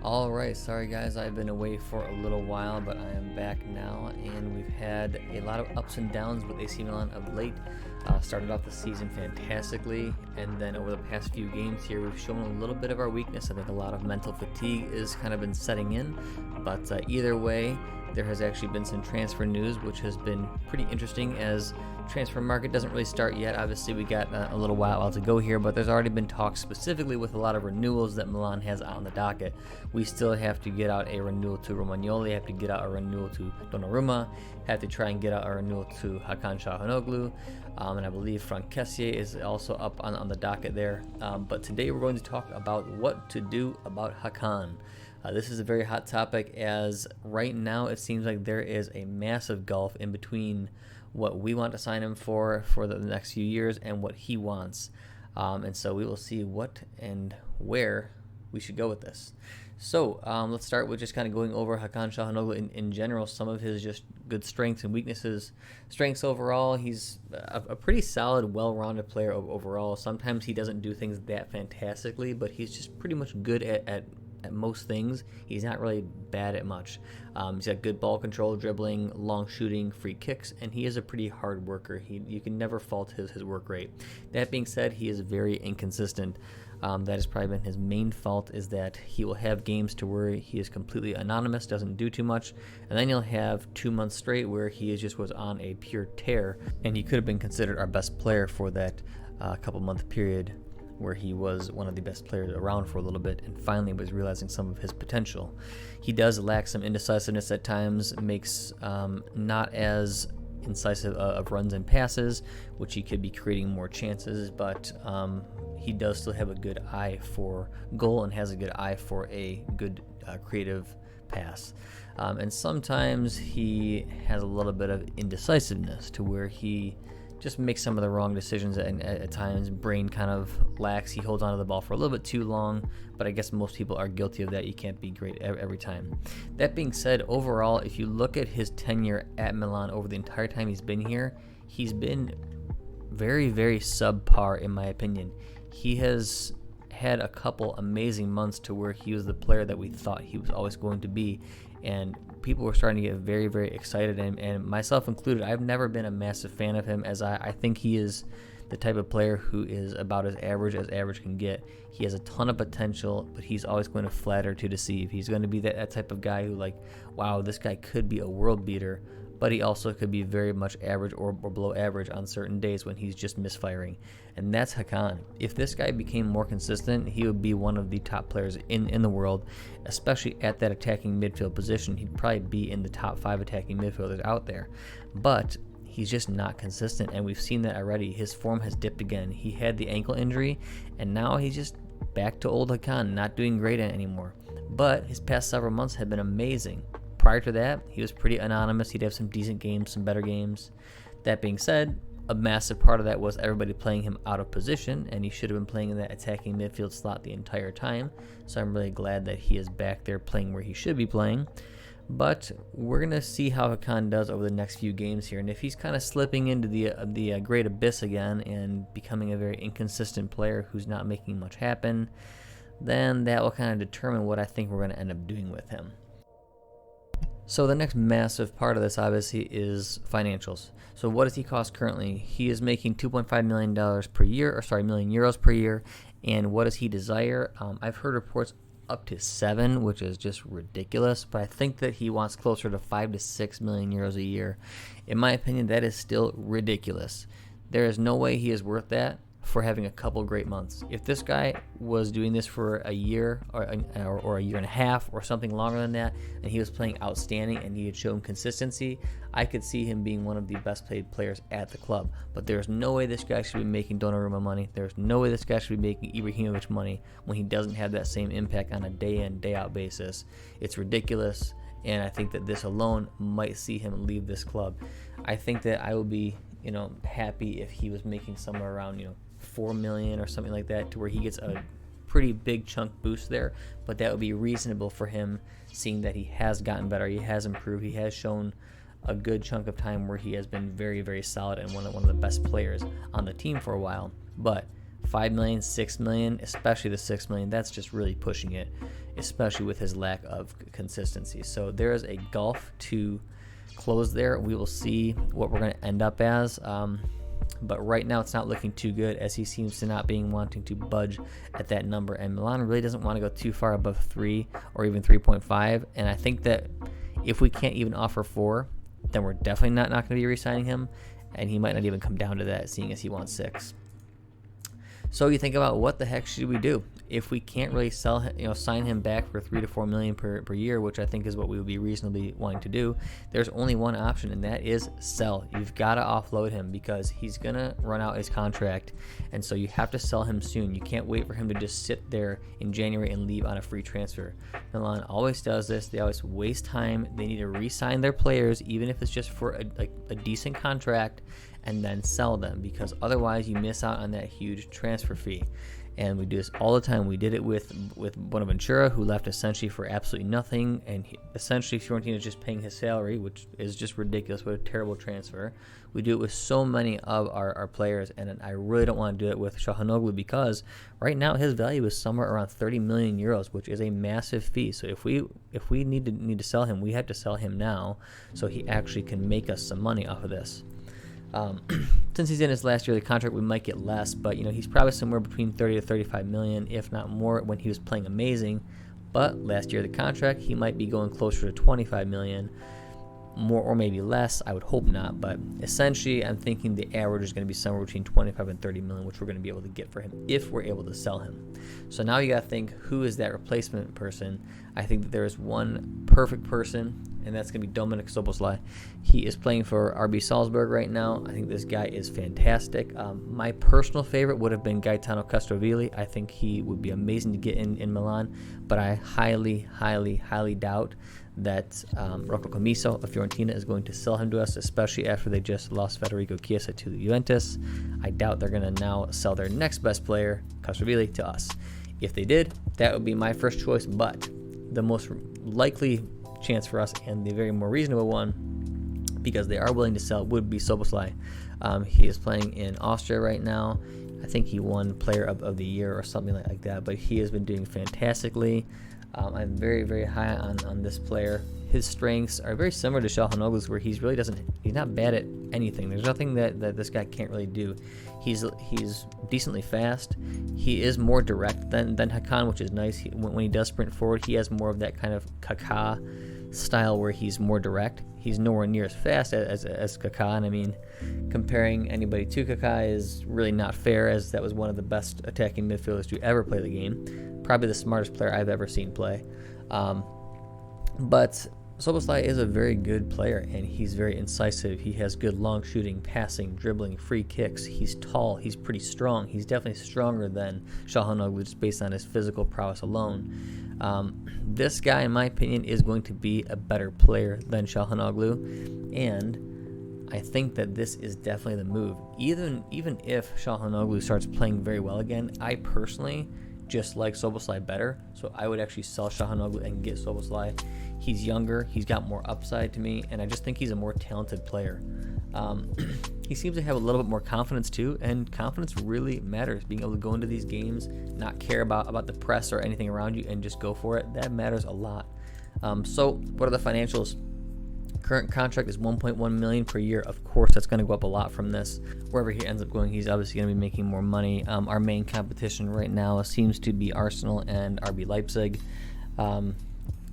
Alright, sorry guys, I've been away for a little while, but I am back now, and we've had a lot of ups and downs with AC Milan of late. Started off the season fantastically, and then over the past few games here, we've shown a little bit of our weakness. I think a lot of mental fatigue is kind of been setting in, but either way, there has actually been some transfer news, which has been pretty interesting as transfer market doesn't really start yet. Obviously, we got a little while to go here, but there's already been talks specifically with a lot of renewals that Milan has on the docket. We still have to get out a renewal to Romagnoli, have to get out a renewal to Donnarumma, have to try and get out a renewal to Hakan Calhanoglu, and I believe Franck Kessié is also up on the docket there. But today we're going to talk about what to do about Hakan. This is a very hot topic, as right now it seems like there is a massive gulf in between what we want to sign him for the next few years and what he wants. And so we will see what and where we should go with this. So let's start with just kind of going over Hakan Calhanoglu in general, some of his just good strengths and weaknesses. Strengths overall, he's a pretty solid, well-rounded player overall. Sometimes he doesn't do things that fantastically, but he's just pretty much good at most things. He's not really bad at much. He's got good ball control, dribbling, long shooting, free kicks, and he is a pretty hard worker. You can never fault his work rate. That being said, he is very inconsistent. That has probably been his main fault, is that he will have games to where he is completely anonymous, doesn't do too much, and then he'll have 2 months straight where he was on a pure tear, and he could have been considered our best player for that couple month period, where he was one of the best players around for a little bit and finally was realizing some of his potential. He does lack some indecisiveness at times, makes not as incisive of runs and passes, which he could be creating more chances, but he does still have a good eye for goal and has a good eye for a good creative pass. And sometimes he has a little bit of indecisiveness to where he just makes some of the wrong decisions, and at times brain kind of lacks. He holds onto the ball for a little bit too long, but I guess most people are guilty of that. You can't be great every time. That being said, overall, if you look at his tenure at Milan over the entire time he's been here, he's been very, very subpar in my opinion. He has had a couple amazing months to where he was the player that we thought he was always going to be, and people were starting to get very, very excited, and myself included. I've never been a massive fan of him, as I think he is the type of player who is about as average can get. He has a ton of potential, but he's always going to flatter to deceive. He's going to be that type of guy who, like, wow, this guy could be a world beater, but he also could be very much average or below average on certain days when he's just misfiring. And that's Hakan. If this guy became more consistent, he would be one of the top players in the world, especially at that attacking midfield position. He'd probably be in the top 5 attacking midfielders out there. But he's just not consistent, and we've seen that already. His form has dipped again. He had the ankle injury, and now he's just back to old Hakan, not doing great anymore. But his past several months have been amazing. Prior to that, he was pretty anonymous. He'd have some decent games, some better games. That being said, a massive part of that was everybody playing him out of position, and he should have been playing in that attacking midfield slot the entire time. So I'm really glad that he is back there playing where he should be playing. But we're going to see how Hakan does over the next few games here. And if he's kind of slipping into the great abyss again and becoming a very inconsistent player who's not making much happen, then that will kind of determine what I think we're going to end up doing with him. So the next massive part of this, obviously, is financials. So what does he cost currently? He is making $2.5 million per year, million euros per year. And what does he desire? I've heard reports up to 7, which is just ridiculous. But I think that he wants closer to 5 to 6 million euros a year. In my opinion, that is still ridiculous. There is no way he is worth that for having a couple great months. If this guy was doing this for a year or a year and a half or something longer than that, and he was playing outstanding and he had shown consistency, I could see him being one of the best paid players at the club. But there's no way this guy should be making Donnarumma money. There's no way this guy should be making Ibrahimovic money when he doesn't have that same impact on a day in, day out basis. It's ridiculous, and I think that this alone might see him leave this club. I think that I would be, happy if he was making somewhere around, 4 million or something like that, to where he gets a pretty big chunk boost there. But that would be reasonable for him, seeing that he has gotten better, he has improved, he has shown a good chunk of time where he has been very, very solid and one of the best players on the team for a while. But 5 million, 6 million, especially the 6 million, that's just really pushing it, especially with his lack of consistency. So there is a gulf to close there. We will see what we're going to end up as. But right now it's not looking too good, as he seems to not being wanting to budge at that number. And Milan really doesn't want to go too far above 3 or even 3.5. And I think that if we can't even offer 4, then we're definitely not going to be re-signing him. And he might not even come down to that, seeing as he wants 6. So you think about, what the heck should we do if we can't really sell him, sign him back for 3 to 4 million per year, which I think is what we would be reasonably wanting to do. There's only one option, and that is sell. You've got to offload him because he's gonna run out his contract, and so you have to sell him soon. You can't wait for him to just sit there in January and leave on a free transfer. Milan always does this. They always waste time. They need to re-sign their players, even if it's just for a decent contract, and then sell them, because otherwise you miss out on that huge transfer fee. And we do this all the time. We did it with Bonaventura, who left essentially for absolutely nothing, and essentially Fiorentina is just paying his salary, which is just ridiculous. What a terrible transfer. We do it with so many of our players, and I really don't want to do it with Calhanoglu, because right now his value is somewhere around 30 million euros, which is a massive fee. So if we need to sell him, we have to sell him now so he actually can make us some money off of this. Since he's in his last year of the contract, we might get less, but he's probably somewhere between 30 to 35 million, if not more, when he was playing amazing. But last year of the contract, he might be going closer to 25 million, more or maybe less. I would hope not, but essentially I'm thinking the average is going to be somewhere between 25 and 30 million, which we're going to be able to get for him if we're able to sell him. So now you got to think, who is that replacement person? I think that there is one perfect person, and that's going to be Dominik Szoboszlai. He is playing for RB Salzburg right now. I think this guy is fantastic. My personal favorite would have been Gaetano Castrovilli. I think he would be amazing to get in Milan, but I highly, highly, highly doubt that Rocco Commisso of Fiorentina is going to sell him to us, especially after they just lost Federico Chiesa to Juventus. I doubt they're going to now sell their next best player, Castrovilli, to us. If they did, that would be my first choice, but the most likely chance for us, and the very more reasonable one, because they are willing to sell, would be Szoboszlai. He is playing in Austria right now. I think he won Player of the Year or something like that, but he has been doing fantastically. I'm very, very high on this player. His strengths are very similar to Calhanoglu's, where he's not bad at anything. There's nothing that this guy can't really do. He's decently fast. He is more direct than Hakan, which is nice. When he does sprint forward, he has more of that kind of Kaká style where he's more direct. He's nowhere near as fast as Kaká, and I mean, comparing anybody to Kaká is really not fair, as that was one of the best attacking midfielders to ever play the game. Probably the smartest player I've ever seen play. But Szoboszlai is a very good player, and he's very incisive. He has good long shooting, passing, dribbling, free kicks. He's tall. He's pretty strong. He's definitely stronger than Calhanoglu, just based on his physical prowess alone. This guy, in my opinion, is going to be a better player than Calhanoglu, and I think that this is definitely the move. Even if Calhanoglu starts playing very well again, I personally just like Szoboszlai better, so I would actually sell Calhanoglu and get Szoboszlai. He's younger, he's got more upside to me, and I just think he's a more talented player. He seems to have a little bit more confidence too, and confidence really matters. Being able to go into these games, not care about the press or anything around you, and just go for it, that matters a lot. So what are the financials? Current contract is 1.1 million per year. Of course, that's going to go up a lot from this. Wherever he ends up going, he's obviously going to be making more money. Our main competition right now seems to be Arsenal and RB Leipzig.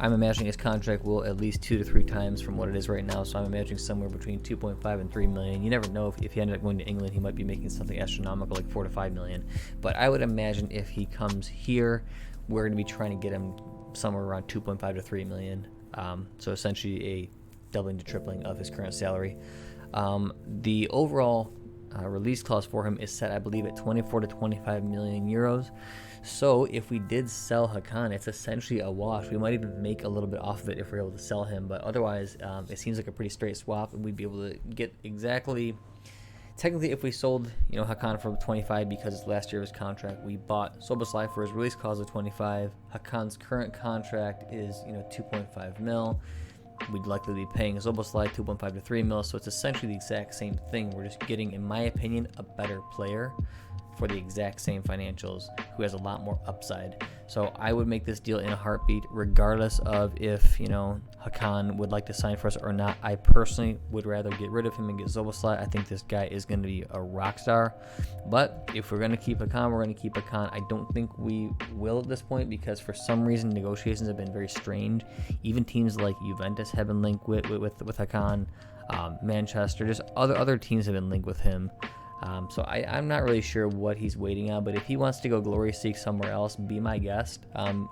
I'm imagining his contract will at least 2 to 3 times from what it is right now, so I'm imagining somewhere between 2.5 and 3 million. You never know, if he ended up going to England, he might be making something astronomical like 4 to 5 million. But I would imagine if he comes here, we're going to be trying to get him somewhere around 2.5 to 3 million. So essentially a doubling to tripling of his current salary. The overall release clause for him is set, I believe, at 24 to 25 million euros. So if we did sell Hakan, it's essentially a wash. We might even make a little bit off of it if we're able to sell him, but otherwise it seems like a pretty straight swap, and we'd be able to get exactly. Technically, if we sold Hakan for 25 because it's last year of his contract, we bought Szoboszlai for his release clause of 25. Hakan's current contract is 2.5 mil. We'd likely be paying Szoboszlai 2.5 to 3 mil, so it's essentially the exact same thing. We're just getting, in my opinion, a better player for the exact same financials who has a lot more upside. So I would make this deal in a heartbeat, regardless of if, Hakan would like to sign for us or not. I personally would rather get rid of him and get Szoboszlai. I think this guy is going to be a rock star. But if we're going to keep Hakan, we're going to keep Hakan. I don't think we will at this point, because for some reason negotiations have been very strange. Even teams like Juventus have been linked with Hakan. Manchester, just other teams have been linked with him. So I'm not really sure what he's waiting on, but if he wants to go glory seek somewhere else, be my guest.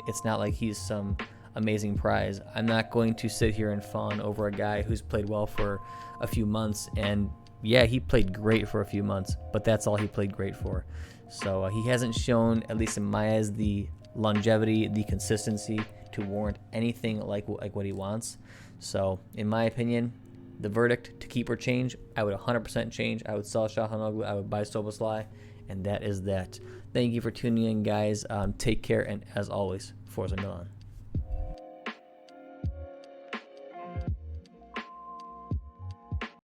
It's not like he's some amazing prize. I'm not going to sit here and fawn over a guy who's played well for a few months, and yeah, he played great for a few months, but that's all he played great for. So he hasn't shown, at least in my eyes, the longevity, the consistency to warrant anything like what he wants. So in my opinion, the verdict to keep or change, I would 100% change. I would sell Calhanoglu. I would buy Szoboszlai, and that is that. Thank you for tuning in, guys. Take care, and as always, Forza Milan.